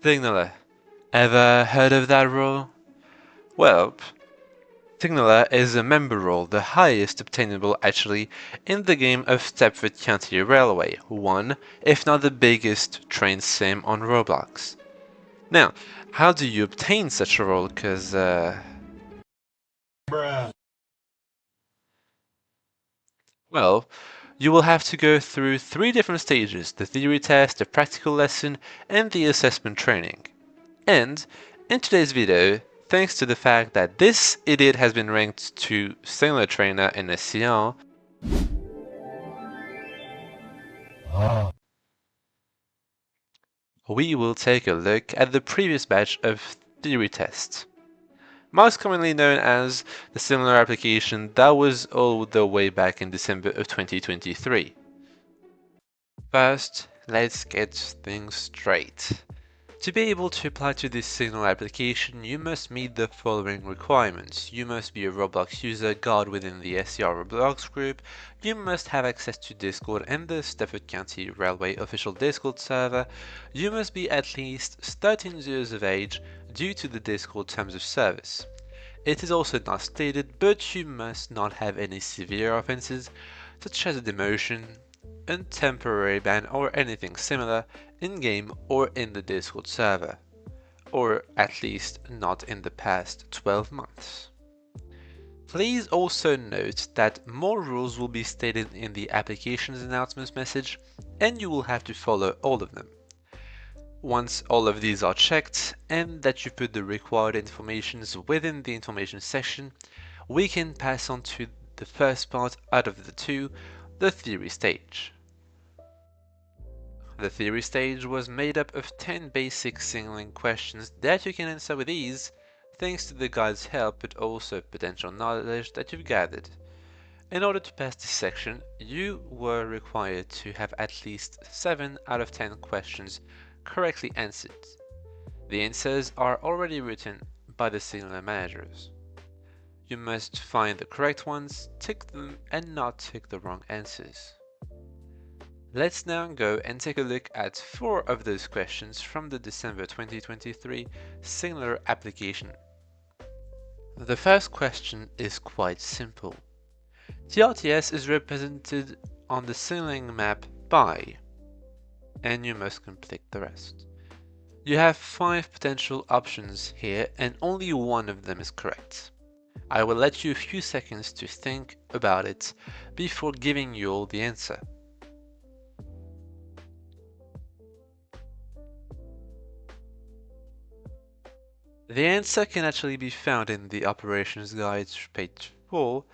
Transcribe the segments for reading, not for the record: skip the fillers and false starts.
Signaler. Ever heard of that role? Well, Signaler is a member role, the highest obtainable actually in the game of Stepford County Railway, one, if not the biggest train sim on Roblox. Now, how do you obtain such a role? Cause well, you will have to go through 3 different stages: the theory test, the practical lesson, and the assessment training. And in today's video, thanks to the fact that this idiot has been ranked to Signaler Trainer in SCR, we will take a look at the previous batch of theory tests, most commonly known as the Signaler application that was all the way back in December of 2023. First, let's get things straight. To be able to apply to this Signal application, you must meet the following requirements. You must be a Roblox user guard within the SCR Roblox group, you must have access to Discord and the Stafford County Railway official Discord server, you must be at least 13 years of age due to the Discord terms of service. It is also not stated, but you must not have any severe offenses, such as a demotion, a temporary ban or anything similar, in-game or in the Discord server, or at least not in the past 12 months. Please also note that more rules will be stated in the application's announcements message, and you will have to follow all of them. Once all of these are checked and that you put the required information within the information section, we can pass on to the first part out of the two, the theory stage. The theory stage was made up of 10 basic signaling questions that you can answer with ease thanks to the guide's help, but also potential knowledge that you've gathered. In order to pass this section, you were required to have at least 7 out of 10 questions correctly answered. The answers are already written by the signaler managers. You must find the correct ones, tick them, and not tick the wrong answers. Let's now go and take a look at 4 of those questions from the December 2023 Signaler application. The first question is quite simple. The RTS is represented on the signaling map by, and you must complete the rest. You have 5 potential options here and only one of them is correct. I will let you a few seconds to think about it before giving you all the answer. The answer can actually be found in the operations guide, page 4.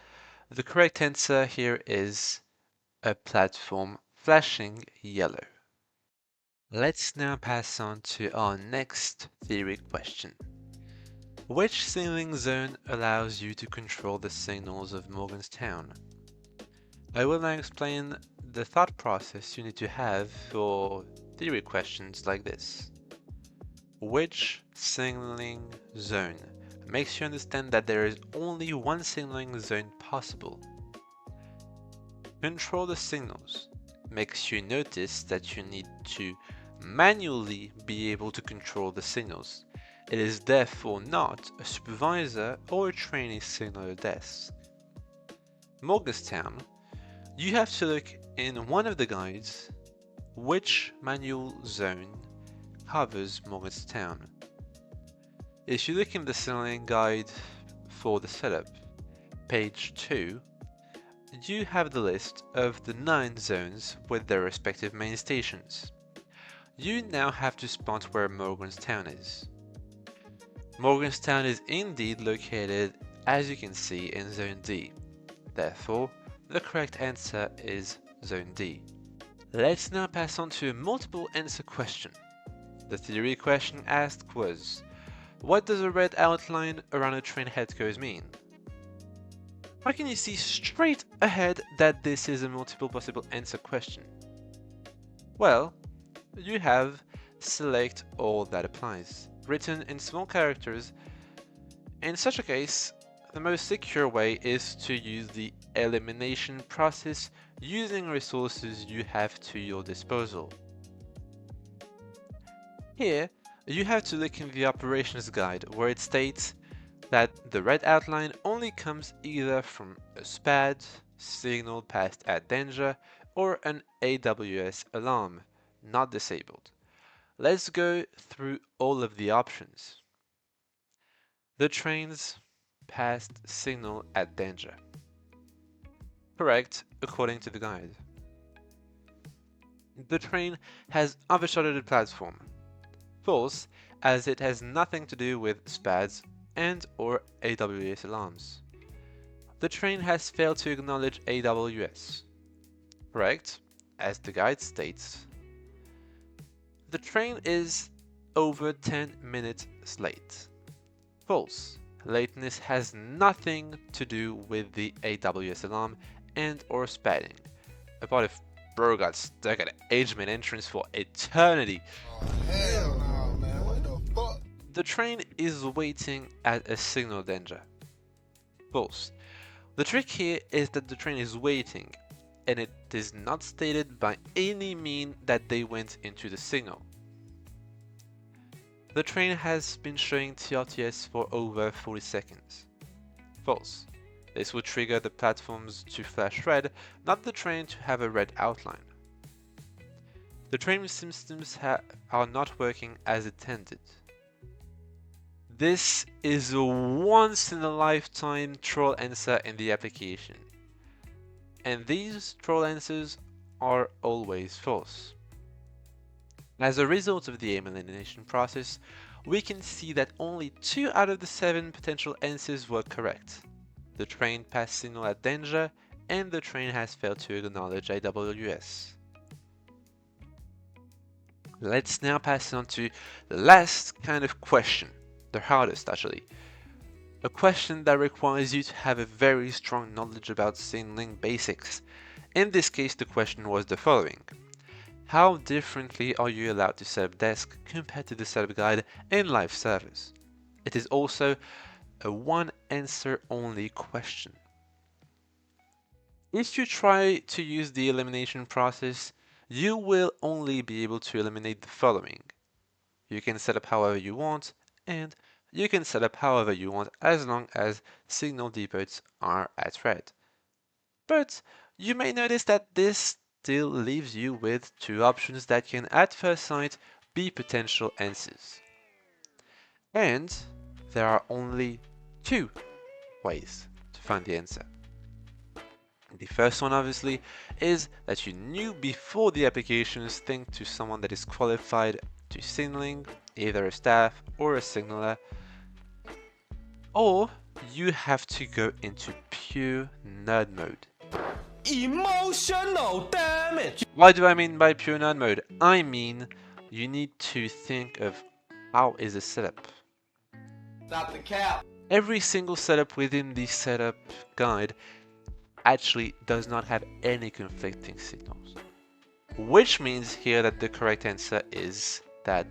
The correct answer here is a platform flashing yellow. Let's now pass on to our next theory question. Which signaling zone allows you to control the signals of Morgantown? I will now explain the thought process you need to have for theory questions like this. Which signaling zone makes you understand that there is only one signaling zone possible. Control the signals makes you notice that you need to manually be able to control the signals. It is therefore not a supervisor or a trainee signaler desk. Morgantown, you have to look in one of the guides which manual zone covers Morgantown. If you look in the signaling guide for the setup, page 2, you have the list of the 9 zones with their respective main stations. You now have to spot where Morgantown is. Morgantown is indeed located, as you can see, in Zone D. Therefore, the correct answer is Zone D. Let's now pass on to a multiple answer question. The theory question asked was, what does a red outline around a train head goes mean? How can you see straight ahead that this is a multiple possible answer question? Well, you have select all that applies, written in small characters. In such a case, the most secure way is to use the elimination process using resources you have to your disposal. Here, You have to look in the operations guide where it states that the red outline only comes either from a SPAD, signal passed at danger, or an AWS alarm, not disabled. Let's go through all of the options. The train's passed signal at danger. Correct, according to the guide. The train has overshotted the platform. False, as it has nothing to do with SPADs and or AWS alarms. The train has failed to acknowledge AWS. Correct, as the guide states. The train is over 10 minutes late. False, lateness has nothing to do with the AWS alarm and or SPADing. About if bro got stuck at Ageman entrance for eternity. Oh, hell no, man. What the fuck? The train is waiting at a signal danger. False. The trick here is that the train is waiting, and it is not stated by any mean that they went into the signal. The train has been showing TRTS for over 40 seconds. False. This would trigger the platforms to flash red, not the train to have a red outline. The train systems are not working as intended. This is a once-in-a-lifetime troll answer in the application. And these troll answers are always false. As a result of the elimination process, we can see that only 2 out of the 7 potential answers were correct. The train passed signal at danger, and the train has failed to acknowledge AWS. Let's now pass on to the last kind of question, the hardest actually. A question that requires you to have a very strong knowledge about signaling basics. In this case, the question was the following. How differently are you allowed to set up desk compared to the setup guide in live servers? It is also a one answer only question. If you try to use the elimination process, you will only be able to eliminate the following. You can set up however you want, and you can set up however you want as long as signal depots are at red. But you may notice that this still leaves you with 2 options that can at first sight be potential answers. And there are only 2 ways to find the answer. The first one obviously is that you knew before the applications think to someone that is qualified to signaling, either a staff or a signaler, or you have to go into pure nerd mode. Emotional damage! What do I mean by pure nerd mode? I mean you need to think of how is a setup. Stop the cap! Every single setup within the setup guide actually does not have any conflicting signals. Which means here that the correct answer is that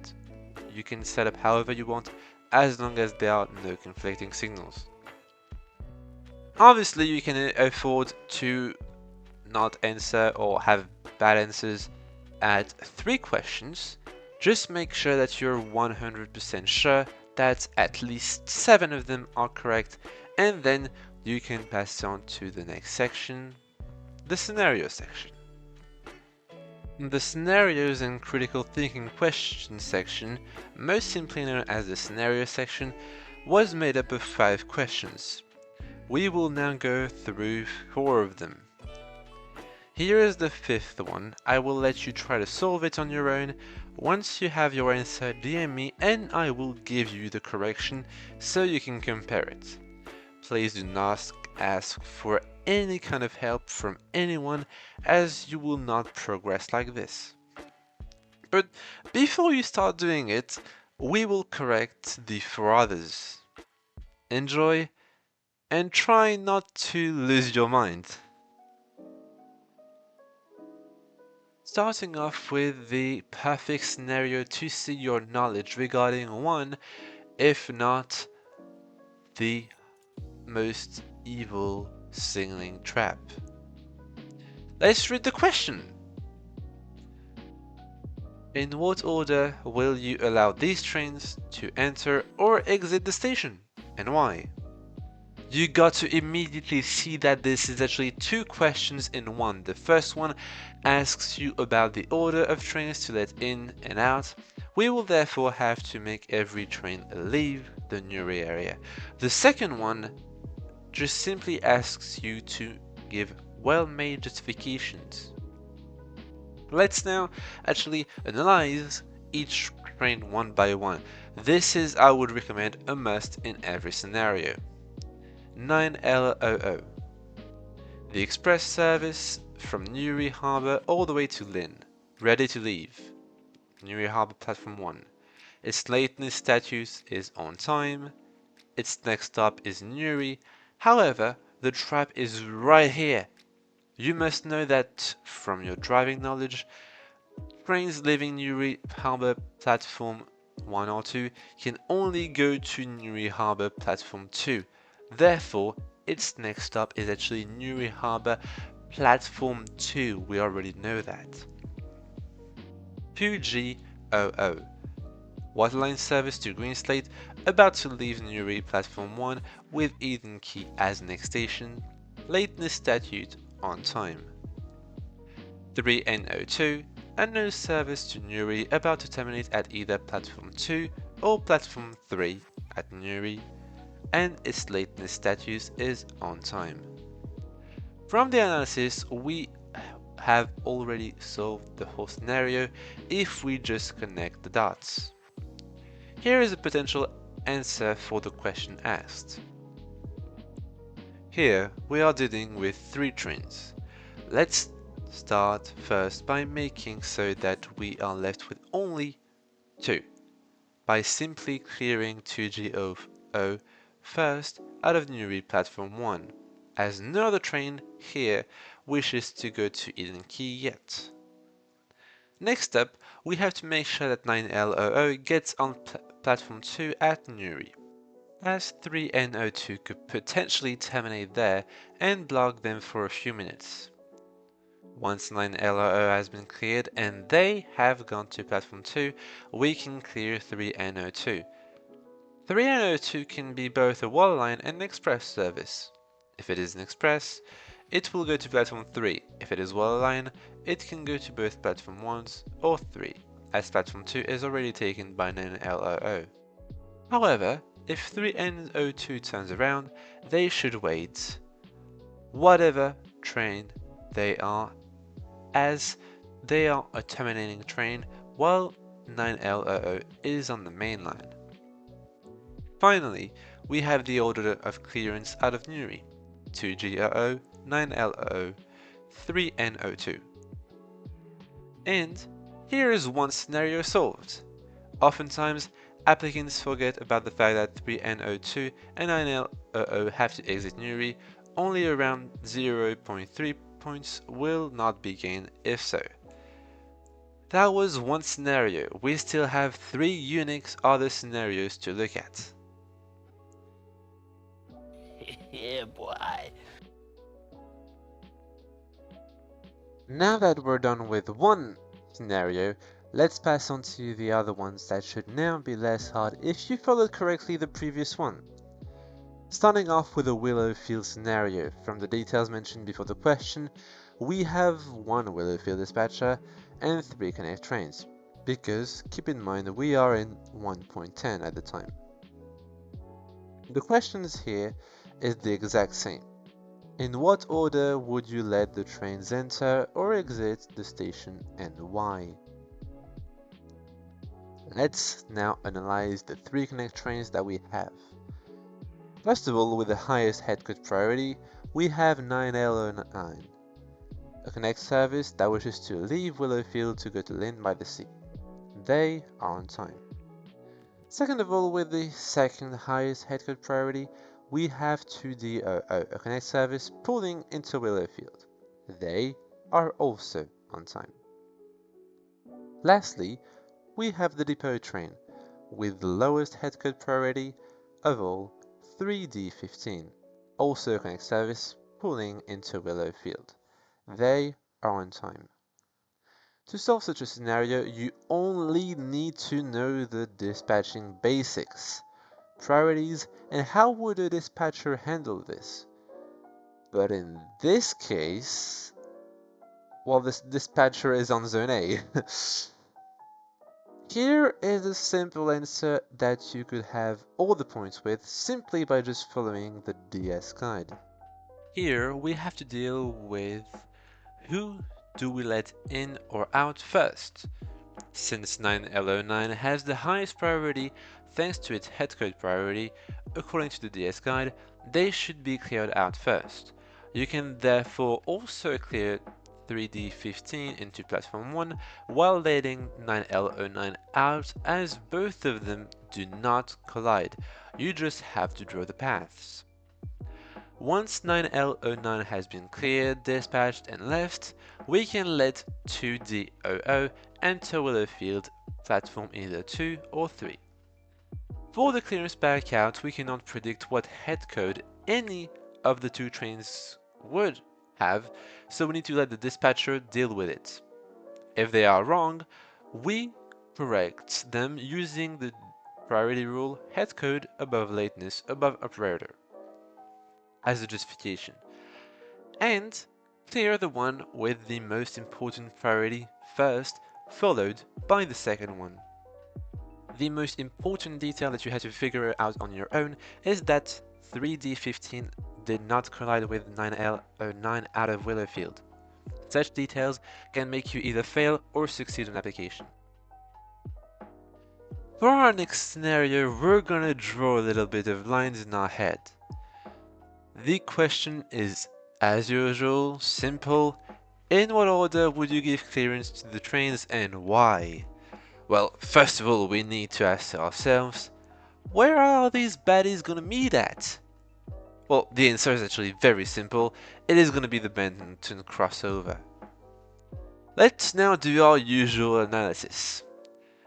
you can set up however you want as long as there are no conflicting signals. Obviously you can afford to not answer or have bad answers at 3 questions. Just make sure that you're 100% sure that at least 7 of them are correct, and then you can pass on to the next section, the scenario section. The scenarios and critical thinking questions section, most simply known as the scenario section, was made up of 5 questions. We will now go through 4 of them. Here is the 5th one. I will let you try to solve it on your own. Once you have your answer, DM me and I will give you the correction so you can compare it. Please do not ask for any kind of help from anyone, as you will not progress like this. But before you start doing it, we will correct the 4 others. Enjoy and try not to lose your mind. Starting off with the perfect scenario to see your knowledge regarding one, if not the most evil signaling trap. Let's read the question. In what order will you allow these trains to enter or exit the station, and why? You got to immediately see that this is actually two questions in one. The first one asks you about the order of trains to let in and out. We will therefore have to make every train leave the Newry area. The second one just simply asks you to give well-made justifications. Let's now actually analyze each train one by one. This is, I would recommend, a must in every scenario. 9LOO. The express service from Newry Harbour all the way to Lynn. Ready to leave. Newry Harbour Platform 1. Its lateness status is on time. Its next stop is Newry. However, the trap is right here. You must know that from your driving knowledge, trains leaving Newry Harbour Platform 1 or 2 can only go to Newry Harbour Platform 2. Therefore, its next stop is actually Newry Harbour Platform 2. We already know that. 2GOO. Waterline service to Greenslade, about to leave Newry Platform 1 with Eden Quay as next station. Lateness statute on time. 3NO2. Unknown service to Newry, about to terminate at either Platform 2 or Platform 3 at Newry, and its lateness status is on time. From the analysis, we have already solved the whole scenario if we just connect the dots. Here is a potential answer for the question asked. Here we are dealing with 3 trains. Let's start first by making so that we are left with only 2, by simply clearing 2GOO first out of Newry Platform 1, as no other train here wishes to go to Eden Quay yet. Next up, we have to make sure that 9LOO gets on Platform 2 at Newry, as 3NO2 could potentially terminate there and block them for a few minutes. Once 9LOO has been cleared and they have gone to Platform 2, we can clear 3NO2. 3NO2 can be both a waterline and an express service. If it is an express, it will go to Platform 3. If it is waterline, it can go to both Platform 1s or 3, as Platform 2 is already taken by 9LOO. However, if 3NO2 turns around, they should wait whatever train they are, as they are a terminating train while 9LOO is on the main line. Finally, we have the order of clearance out of Newry: 2GOO, 9LOO, 3NO2. And here is one scenario solved. Oftentimes, applicants forget about the fact that 3NO2 and 9LOO have to exit Newry. Only around 0.3 points will not be gained if so. That was one scenario. We still have 3 unique other scenarios to look at. Yeah, boy. Now that we're done with one scenario, let's pass on to the other ones that should now be less hard if you followed correctly the previous one. Starting off with a Willowfield scenario. From the details mentioned before the question, we have 1 Willowfield dispatcher and 3 connect trains, because keep in mind we are in 1.10 at the time. The questions here is the exact same. In what order would you let the trains enter or exit the station and why? Let's now analyze the 3 connect trains that we have. First of all, with the highest headcut priority, we have 9LO9, a connect service that wishes to leave Willowfield to go to Lynn by the Sea. They are on time. Second of all, with the second highest headcut priority, we have 2DOO, a connect service pulling into Willowfield. They are also on time. Lastly, we have the depot train, with the lowest headcut priority of all, 3D15, also a connect service pulling into Willowfield. They are on time. To solve such a scenario, you only need to know the dispatching basics, priorities, and how would a dispatcher handle this. But in this case, well, this dispatcher is on Zone A. Here is a simple answer that you could have all the points with simply by just following the DS guide. Here we have to deal with who do we let in or out first. Since 9L09 has the highest priority thanks to its headcode priority, according to the DS guide, they should be cleared out first. You can therefore also clear 3D15 into platform 1 while letting 9L09 out, as both of them do not collide. You just have to draw the paths. Once 9L09 has been cleared, dispatched and left, we can let 2D00 enter Willow Field platform either 2 or 3. For the clearance back out, we cannot predict what head code any of the two trains would have, so we need to let the dispatcher deal with it. If they are wrong, we correct them using the priority rule head code above lateness above operator as a justification, and clear the one with the most important priority first, followed by the second one. The most important detail that you have to figure out on your own is that 3D15 did not collide with 9L09 out of Willowfield. Such details can make you either fail or succeed on application. For our next scenario, we're gonna draw a little bit of lines in our head. The question is, as usual, simple. In what order would you give clearance to the trains and why? Well, first of all, we need to ask ourselves, where are these baddies gonna meet at? Well, the answer is actually very simple. It is gonna be the Benton crossover. Let's now do our usual analysis.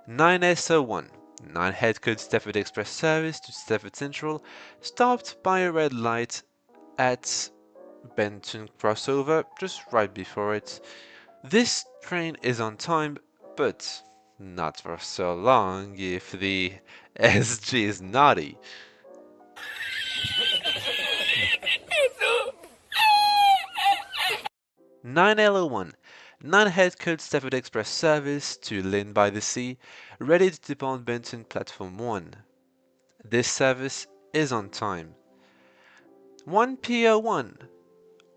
9S01, 9 headcode Stafford Express service to Stafford Central, stopped by a red light at Benton crossover, just right before it. This train is on time, but not for so long if the SG is naughty. Nine L01, 9 headcode Stafford Express service to Lynn by the Sea, ready to depart Benton platform 1. This service is on time. 1P01,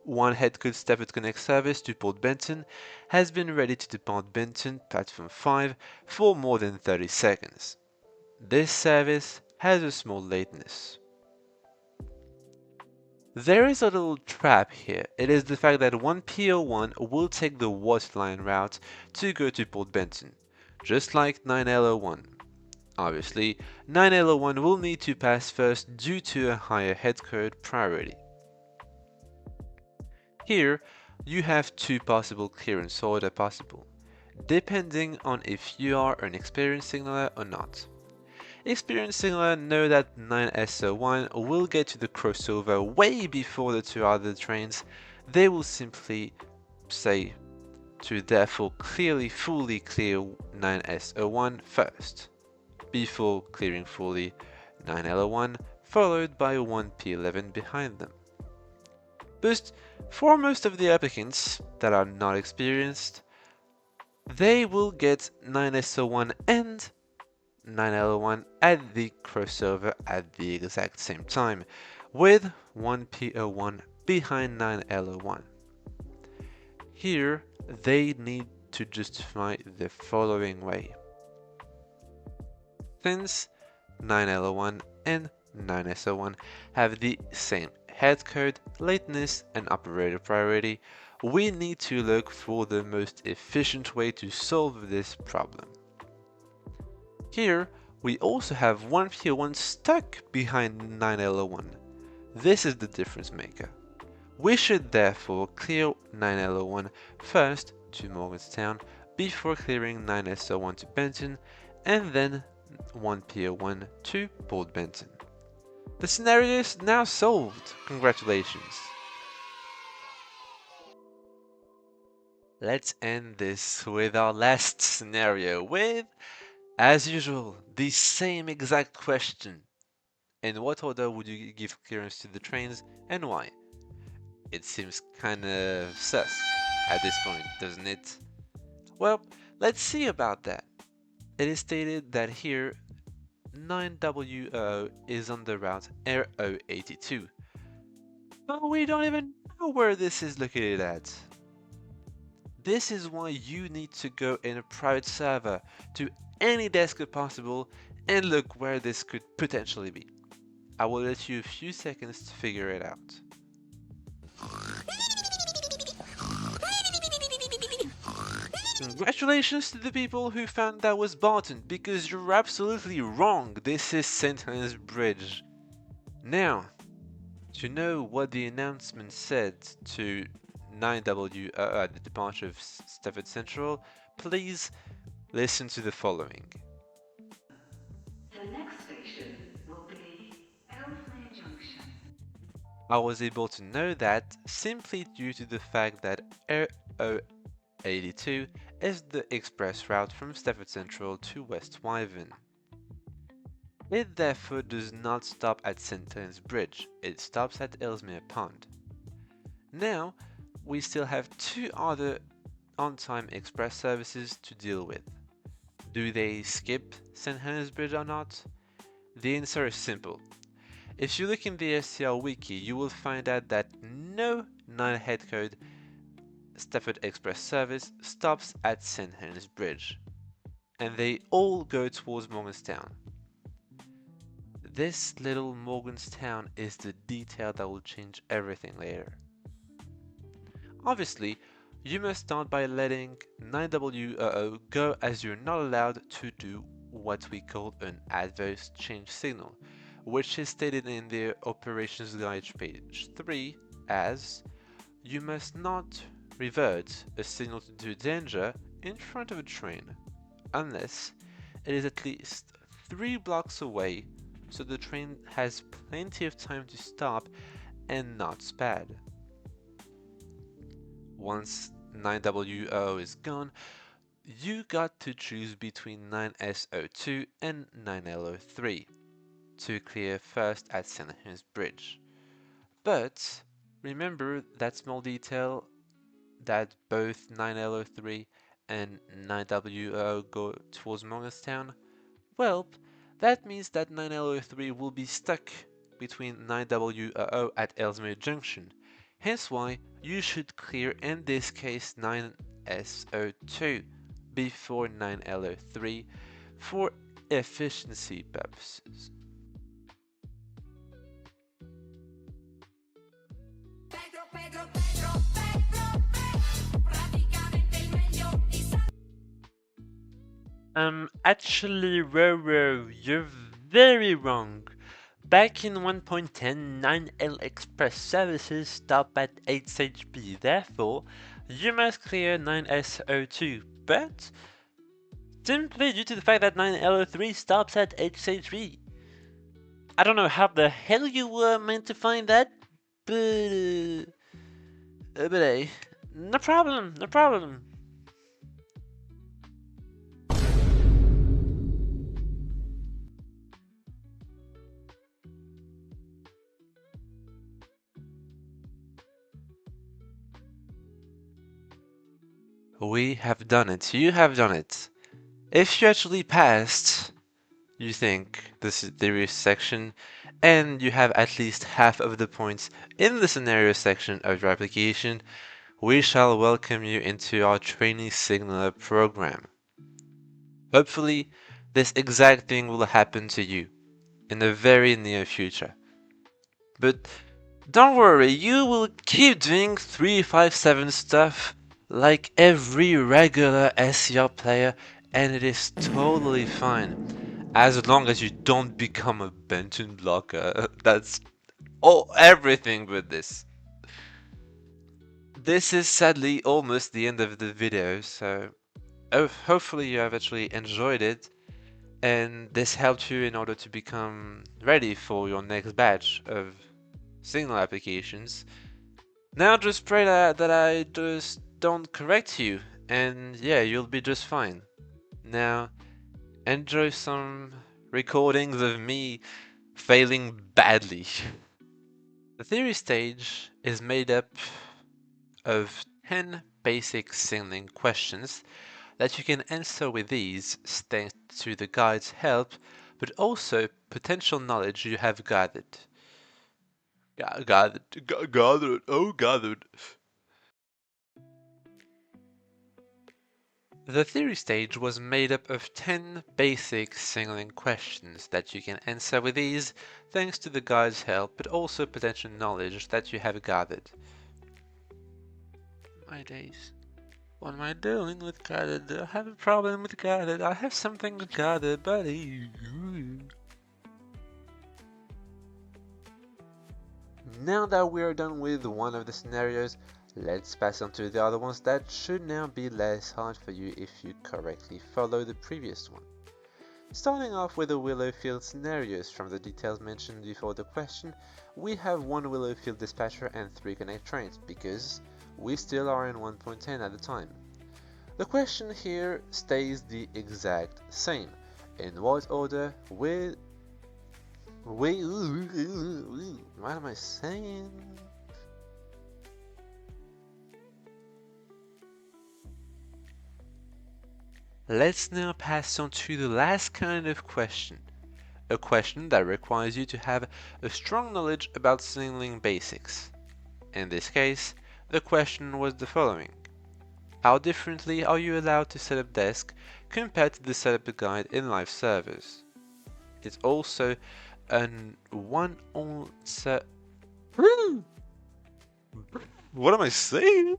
1 headcode Stafford Connect service to Port Benton has been ready to depart Benton platform 5 for more than 30 seconds. This service has a small lateness. There is a little trap here. It is the fact that 1P01 will take the waterline route to go to Port Benton, just like 9L01. Obviously, 9L01 will need to pass first due to a higher headcode priority. Here, you have two possible clearance order possible, depending on if you are an experienced signaler or not. Experienced signaler know that 9S01 will get to the crossover way before the two other trains. They will simply say to therefore fully clear 9S01 first, before clearing fully 9L01, followed by 1P11 behind them. But for most of the applicants that are not experienced, they will get 9S01 and 9L01 at the crossover at the exact same time, with 1P01 behind 9L01. Here, they need to justify the following way. Since 9L01 and 9S01 have the same headcode, lateness, and operator priority, we need to look for the most efficient way to solve this problem. Here, we also have 1P01 stuck behind 9L01. This is the difference maker. We should therefore clear 9L01 first to Morgantown before clearing 9S01 to Benton, and then 1P01 to Port Benton. The scenario is now solved. Congratulations. let's end this with our last scenario with, as usual, the same exact question. In what order would you give clearance to the trains and why? It seems kind of sus at this point, doesn't it? Well, let's see about that. It is stated that here 9WO is on the route RO82, but we don't even know where this is located at. This is why you need to go in a private server to any desktop possible and look where this could potentially be. I will let you a few seconds to figure it out. Congratulations to the people who found that was Barton, because you're absolutely wrong. This is St. Helens Bridge. Now, to know what the announcement said to 9W at the departure of Stafford Central, please listen to the following. The next station will be Ellesmere Junction. I was able to know that simply due to the fact that RO82 is the express route from Stafford Central to West Wyvern. It therefore does not stop at St. Helens Bridge, it stops at Ellesmere Pond. Now, we still have two other on-time express services to deal with. Do they skip St. Helens Bridge or not? The answer is simple. If you look in the SCR wiki, you will find out that no 9 head code Stafford Express service stops at St. Helens Bridge, and they all go towards Morganstown. This little Morganstown is the detail that will change everything later. Obviously, you must start by letting 9WO go, as you're not allowed to do what we call an adverse change signal, which is stated in the operations guide page 3 as you must not revert a signal to danger in front of a train unless it is at least 3 blocks away, so the train has plenty of time to stop and not spad. Once 9WO is gone, you got to choose between 9SO2 and 9LO3 to clear first at St. Helens Bridge. But remember that small detail that both 9LO3 and 9WO go towards Morganstown? Well, that means that 9LO3 will be stuck between 9WO at Ellesmere Junction, hence why you should clear in this case 9SO2 before 9LO3 for efficiency purposes. Actually, you're very wrong. Back in 1.10, 9L Express services stop at HHB, therefore, you must clear 9SO2, but simply due to the fact that 9LO3 stops at HHB. I don't know how the hell you were meant to find that, but hey, no problem, no problem. We have done it. You have done it. If you actually passed, you think, this theory section, and you have at least half of the points in the scenario section of your application, we shall welcome you into our trainee signaler program. Hopefully, this exact thing will happen to you in the very near future. But don't worry, you will keep doing 357 stuff like every regular SCR player, and it is totally fine, as long as you don't become a Benton blocker. That's everything with this. This is sadly almost the end of the video, so hopefully you have actually enjoyed it, and this helped you in order to become ready for your next batch of signal applications. Now just pray that I just don't correct you, and yeah, you'll be just fine. Now, enjoy some recordings of me failing badly. The theory stage is made up of 10 basic signaling questions that you can answer with ease thanks to the guide's help, but also potential knowledge you have gathered. Gathered. The theory stage was made up of 10 basic signaling questions that you can answer with ease thanks to the guide's help, but also potential knowledge that you have gathered. My days. What am I doing with gathered? I have a problem with gathered. I have something with gathered, buddy. Now that we are done with one of the scenarios, let's pass on to the other ones that should now be less hard for you if you correctly follow the previous one. Starting off with the Willowfield scenarios from the details mentioned before the question, we have one Willowfield dispatcher and 3 connect trains because we still are in 1.10 at the time. The question here stays the exact same. In what order with what am I saying? Let's now pass on to the last kind of question. A question that requires you to have a strong knowledge about signaling basics. In this case, the question was the following. How differently are you allowed to set up desk compared to the setup guide in live servers? It's also an one-on-set. What am I saying?